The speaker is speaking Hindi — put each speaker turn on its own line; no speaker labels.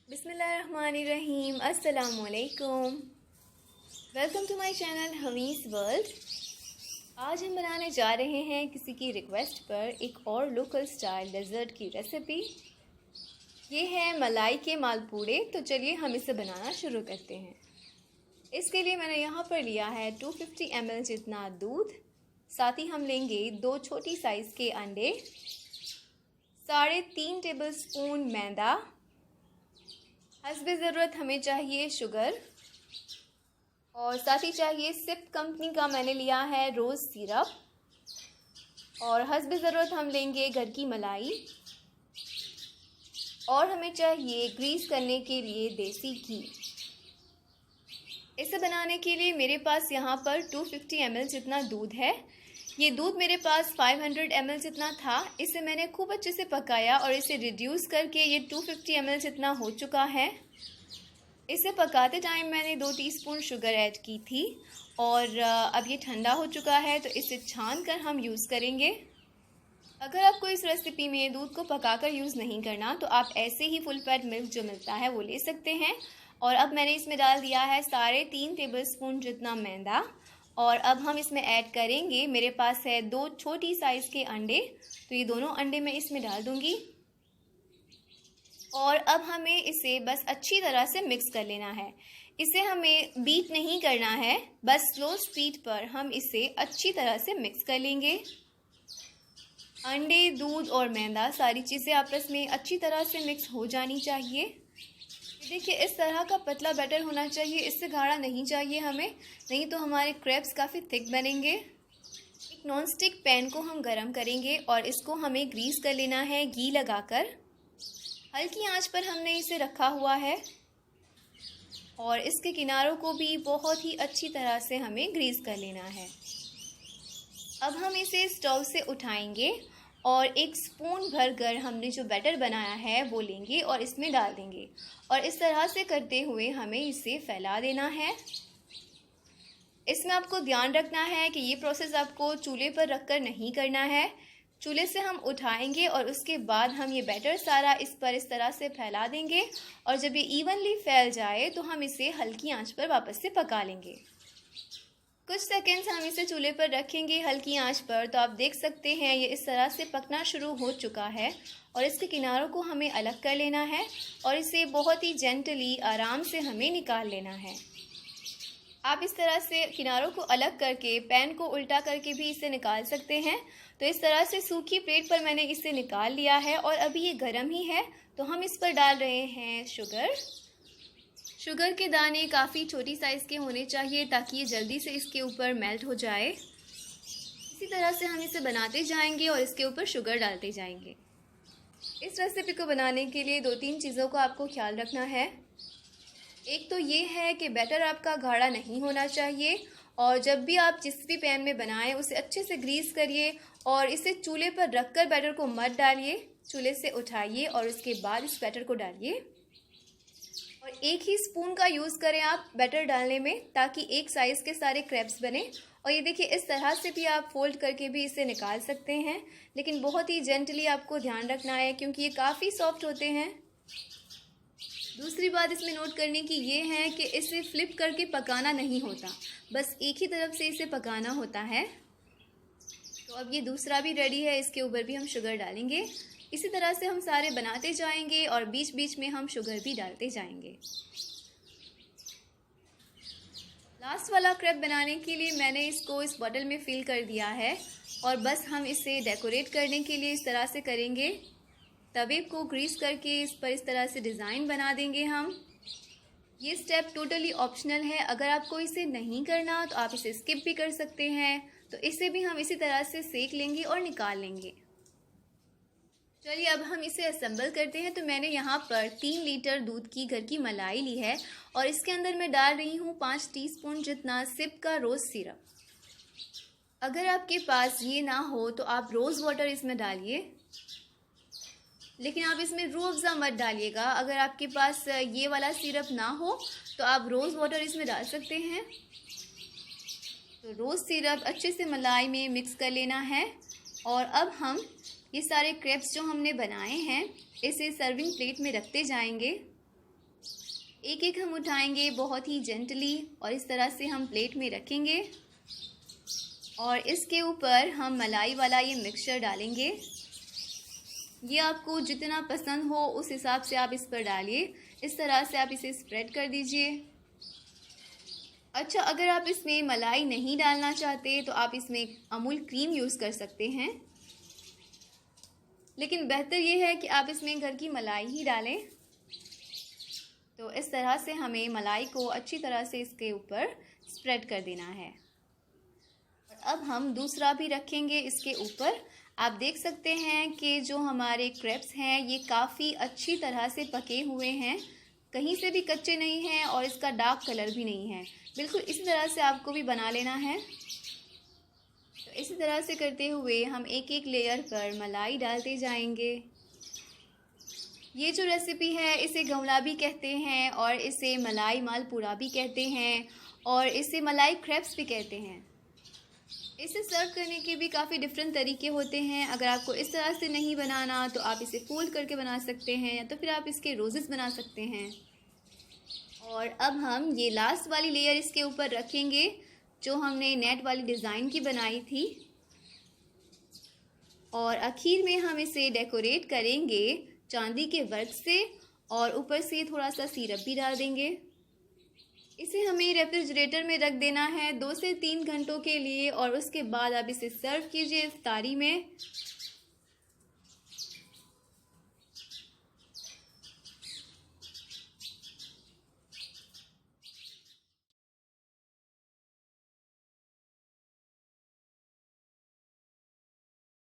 बिस्मिल्लाहिर्रहमानिर्रहीम। अस्सलामुअलैकुम। वेलकम टू माय चैनल हवीस वर्ल्ड। आज हम बनाने जा रहे हैं किसी की रिक्वेस्ट पर एक और लोकल स्टाइल डेज़र्ट की रेसिपी। ये है मलाई के मालपूड़े। तो चलिए हम इसे बनाना शुरू करते हैं। इसके लिए मैंने यहाँ पर लिया है 250 ml जितना दूध। साथ ही हम लेंगे 2 छोटी साइज़ के अंडे, 3.5 टेबलस्पून मैदा, हस्बे ज़रूरत हमें चाहिए शुगर, और साथ ही चाहिए सिप कंपनी का मैंने लिया है रोज़ सिरप, और हस्बे ज़रूरत हम लेंगे घर की मलाई, और हमें चाहिए ग्रीस करने के लिए देसी घी। इसे बनाने के लिए मेरे पास यहाँ पर 250 ml जितना दूध है। ये दूध मेरे पास 500 ml जितना था। इसे मैंने खूब अच्छे से पकाया और इसे रिड्यूस करके ये 250 ml जितना हो चुका है। इसे पकाते टाइम मैंने 2 टीस्पून शुगर ऐड की थी और अब ये ठंडा हो चुका है, तो इसे छान कर हम यूज़ करेंगे। अगर आपको इस रेसिपी में दूध को पकाकर यूज़ नहीं करना तो आप ऐसे ही फुल फैट मिल्क जो मिलता है वो ले सकते हैं। और अब मैंने इसमें डाल दिया है 3.5 टेबलस्पून जितना मैदा, और अब हम इसमें ऐड करेंगे, मेरे पास है 2 छोटी साइज़ के अंडे, तो ये दोनों अंडे मैं इसमें डाल दूँगी। और अब हमें इसे बस अच्छी तरह से मिक्स कर लेना है। इसे हमें बीट नहीं करना है, बस स्लो स्पीड पर हम इसे अच्छी तरह से मिक्स कर लेंगे। अंडे, दूध और मैदा सारी चीज़ें आपस में अच्छी तरह से मिक्स हो जानी चाहिए। देखिए इस तरह का पतला बैटर होना चाहिए, इससे गाढ़ा नहीं चाहिए हमें, नहीं तो हमारे क्रेप्स काफ़ी थिक बनेंगे। एक नॉन स्टिक पैन को हम गरम करेंगे और इसको हमें ग्रीस कर लेना है घी लगाकर। हल्की आंच पर हमने इसे रखा हुआ है और इसके किनारों को भी बहुत ही अच्छी तरह से हमें ग्रीस कर लेना है। अब हम इसे स्टोव से उठाएंगे और एक स्पून भरकर हमने जो बैटर बनाया है वो लेंगे और इसमें डाल देंगे, और इस तरह से करते हुए हमें इसे फैला देना है। इसमें आपको ध्यान रखना है कि ये प्रोसेस आपको चूल्हे पर रखकर नहीं करना है। चूल्हे से हम उठाएंगे और उसके बाद हम ये बैटर सारा इस पर इस तरह से फैला देंगे, और जब ये इवनली फैल जाए तो हम इसे हल्की आंच पर वापस से पका लेंगे। कुछ सेकंड्स हम इसे चूल्हे पर रखेंगे हल्की आंच पर, तो आप देख सकते हैं ये इस तरह से पकना शुरू हो चुका है, और इसके किनारों को हमें अलग कर लेना है और इसे बहुत ही जेंटली आराम से हमें निकाल लेना है। आप इस तरह से किनारों को अलग करके पैन को उल्टा करके भी इसे निकाल सकते हैं। तो इस तरह से सूखी प्लेट पर मैंने इसे निकाल लिया है और अभी ये गर्म ही है, तो हम इस पर डाल रहे हैं शुगर। शुगर के दाने काफ़ी छोटी साइज़ के होने चाहिए ताकि ये जल्दी से इसके ऊपर मेल्ट हो जाए। इसी तरह से हम इसे बनाते जाएंगे और इसके ऊपर शुगर डालते जाएंगे। इस रेसिपी को बनाने के लिए 2-3 चीज़ों को आपको ख्याल रखना है। एक तो ये है कि बैटर आपका गाढ़ा नहीं होना चाहिए, और जब भी आप जिस भी पैन में बनाएं उसे अच्छे से ग्रीस करिए और इसे चूल्हे पर रखकर बैटर को मत डालिए। चूल्हे से उठाइए और उसके बाद इस बैटर को डालिए, और एक ही स्पून का यूज़ करें आप बैटर डालने में, ताकि एक साइज़ के सारे क्रैप्स बने। और ये देखिए इस तरह से भी आप फोल्ड करके भी इसे निकाल सकते हैं, लेकिन बहुत ही जेंटली आपको ध्यान रखना है क्योंकि ये काफ़ी सॉफ्ट होते हैं। दूसरी बात इसमें नोट करने की ये है कि इसे फ्लिप करके पकाना नहीं होता, बस एक ही तरफ से इसे पकाना होता है। तो अब ये दूसरा भी रेडी है, इसके ऊपर भी हम शुगर डालेंगे। इसी तरह से हम सारे बनाते जाएंगे और बीच बीच में हम शुगर भी डालते जाएंगे। लास्ट वाला क्रेप बनाने के लिए मैंने इसको इस बॉटल में फिल कर दिया है, और बस हम इसे डेकोरेट करने के लिए इस तरह से करेंगे। तवे को ग्रीस करके इस पर इस तरह से डिज़ाइन बना देंगे हम। ये स्टेप टोटली ऑप्शनल है, अगर आपको इसे नहीं करना तो आप इसे स्किप भी कर सकते हैं। तो इसे भी हम इसी तरह से सेक लेंगे और निकाल लेंगे। चलिए अब हम इसे असेंबल करते हैं। तो मैंने यहाँ पर 3 लीटर दूध की घर की मलाई ली है, और इसके अंदर मैं डाल रही हूँ 5 टीस्पून जितना सिप का रोज़ सिरप। अगर आपके पास ये ना हो तो आप रोज़ वाटर इसमें डालिए, लेकिन आप इसमें रूह अफ़ज़ा मत डालिएगा। अगर आपके पास ये वाला सिरप ना हो तो आप रोज़ वाटर इसमें डाल सकते हैं। तो रोज़ सिरप अच्छे से मलाई में मिक्स कर लेना है, और अब हम ये सारे क्रेप्स जो हमने बनाए हैं इसे सर्विंग प्लेट में रखते जाएंगे। एक एक हम उठाएंगे बहुत ही जेंटली और इस तरह से हम प्लेट में रखेंगे और इसके ऊपर हम मलाई वाला ये मिक्सचर डालेंगे। ये आपको जितना पसंद हो उस हिसाब से आप इस पर डालिए। इस तरह से आप इसे स्प्रेड कर दीजिए। अच्छा, अगर आप इसमें मलाई नहीं डालना चाहते तो आप इसमें अमूल क्रीम यूज़ कर सकते हैं, लेकिन बेहतर ये है कि आप इसमें घर की मलाई ही डालें। तो इस तरह से हमें मलाई को अच्छी तरह से इसके ऊपर स्प्रेड कर देना है। और अब हम दूसरा भी रखेंगे इसके ऊपर। आप देख सकते हैं कि जो हमारे क्रेप्स हैं ये काफ़ी अच्छी तरह से पके हुए हैं, कहीं से भी कच्चे नहीं हैं और इसका डार्क कलर भी नहीं है। बिल्कुल इसी तरह से आपको भी बना लेना है। तो इसी तरह से करते हुए हम एक एक लेयर पर मलाई डालते जाएंगे। ये जो रेसिपी है इसे गमला भी कहते हैं और इसे मलाई मालपुरा भी कहते हैं और इसे मलाई क्रेप्स भी कहते हैं। इसे सर्व करने के भी काफ़ी डिफरेंट तरीके होते हैं। अगर आपको इस तरह से नहीं बनाना तो आप इसे फोल्ड करके बना सकते हैं या तो फिर आप इसके रोजेस बना सकते हैं। और अब हम ये लास्ट वाली लेयर इसके ऊपर रखेंगे जो हमने नेट वाली डिज़ाइन की बनाई थी और आखिर में हम इसे डेकोरेट करेंगे चांदी के वर्क से और ऊपर से थोड़ा सा सिरप भी डाल देंगे। इसे हमें रेफ्रिजरेटर में रख देना है 2 से 3 घंटों के लिए और उसके बाद आप इसे सर्व कीजिए इफ्तारी में।